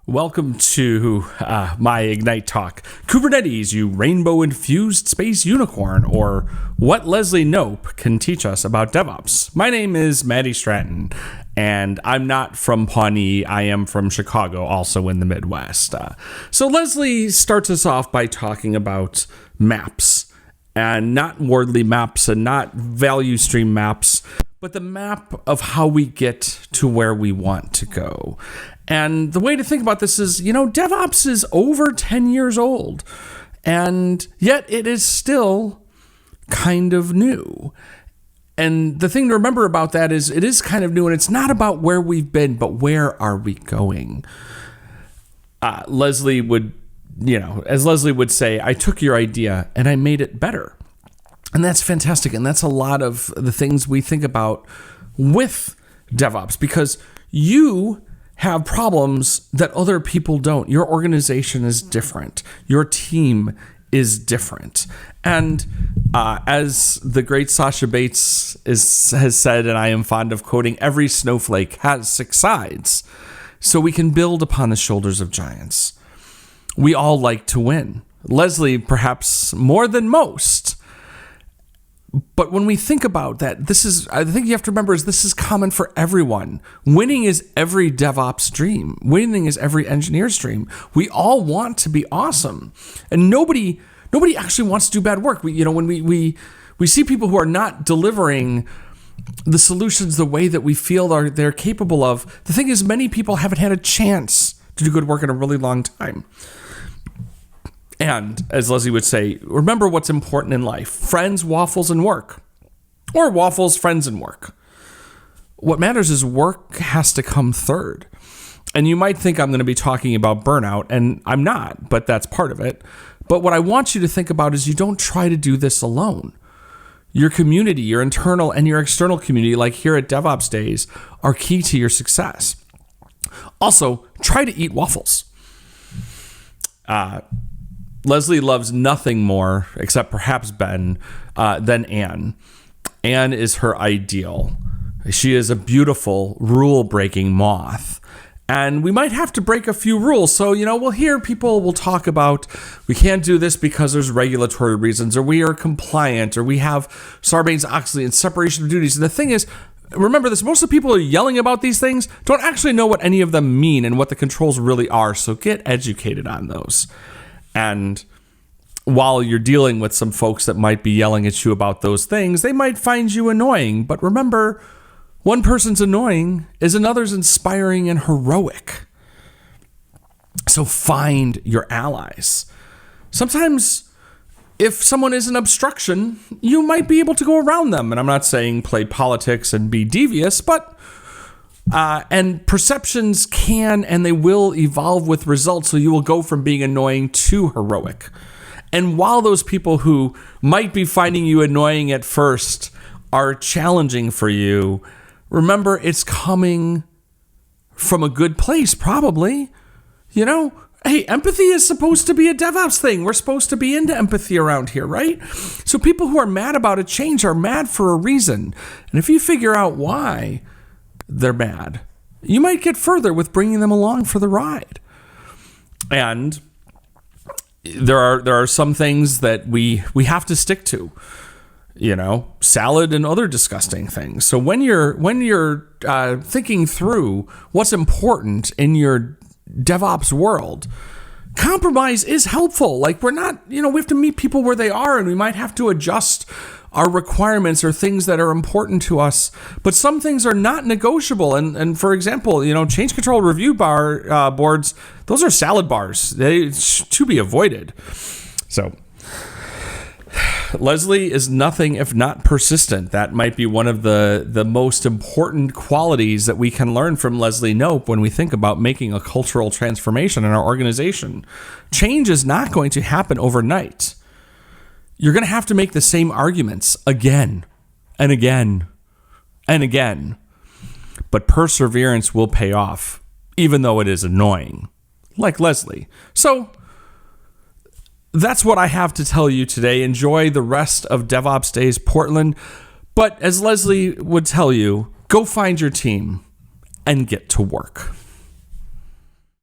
Welcome to my Ignite talk. Kubernetes, you rainbow-infused space unicorn, or what Leslie Knope can teach us about DevOps. My name is Maddie Stratton, and I'm not from Pawnee. I am from Chicago, also in the Midwest. So Leslie starts us off by talking about maps, and not Wordly maps and not value stream maps, but the map of how we get to where we want to go. And the way to think about this is, DevOps is over 10 years old, and yet it is still kind of new. And the thing to remember about that is it is kind of new, and it's not about where we've been, but where are we going? Leslie would, as Leslie would say, I took your idea and I made it better. And that's fantastic. And that's a lot of the things we think about with DevOps, because you have problems that other people don't. Your organization is different. Your team is different. And as the great Sasha Bates has said, and I am fond of quoting, every snowflake has 6 sides. So we can build upon the shoulders of giants. We all like to win. Leslie, perhaps more than most. But when we think about that, I think you have to remember this is common for everyone. Winning is every DevOps dream. Winning is every engineer's dream. We all want to be awesome. And nobody actually wants to do bad work. When we see people who are not delivering the solutions the way that we feel they're capable of, the thing is many people haven't had a chance to do good work in a really long time. And as Leslie would say, remember what's important in life: friends, waffles, and work. Or waffles, friends, and work. What matters is work has to come third. And you might think I'm going to be talking about burnout, and I'm not, but that's part of it. But what I want you to think about is you don't try to do this alone. Your community, your internal and your external community, like here at DevOpsDays, are key to your success. Also, try to eat waffles. Leslie loves nothing more, except perhaps Ben, than Anne. Anne is her ideal. She is a beautiful, rule-breaking moth. And we might have to break a few rules. So, we'll hear people will talk about, we can't do this because there's regulatory reasons, or we are compliant, or we have Sarbanes-Oxley and separation of duties. And the thing is, remember this, most of the people who are yelling about these things don't actually know what any of them mean and what the controls really are. So get educated on those. And while you're dealing with some folks that might be yelling at you about those things, they might find you annoying. But remember, one person's annoying is another's inspiring and heroic. So find your allies. Sometimes if someone is an obstruction, you might be able to go around them. And I'm not saying play politics and be devious, but and perceptions can and they will evolve with results, so you will go from being annoying to heroic. And while those people who might be finding you annoying at first are challenging for you, remember it's coming from a good place, probably. Hey, empathy is supposed to be a DevOps thing. We're supposed to be into empathy around here, right? So people who are mad about a change are mad for a reason. And if you figure out why they're mad, you might get further with bringing them along for the ride. And there are some things that we have to stick to, salad and other disgusting things. So when you're thinking through what's important in your DevOps world, compromise is helpful. Like we have to meet people where they are, and we might have to adjust our requirements or things that are important to us, but some things are not negotiable. And for example, change control review boards, those are salad bars. They to be avoided. So Leslie is nothing if not persistent. That might be one of the most important qualities that we can learn from Leslie Knope when we think about making a cultural transformation in our organization. Change is not going to happen overnight. You're going to have to make the same arguments again and again and again. But perseverance will pay off, even though it is annoying, like Leslie. So that's what I have to tell you today. Enjoy the rest of DevOps Days Portland. But as Leslie would tell you, go find your team and get to work.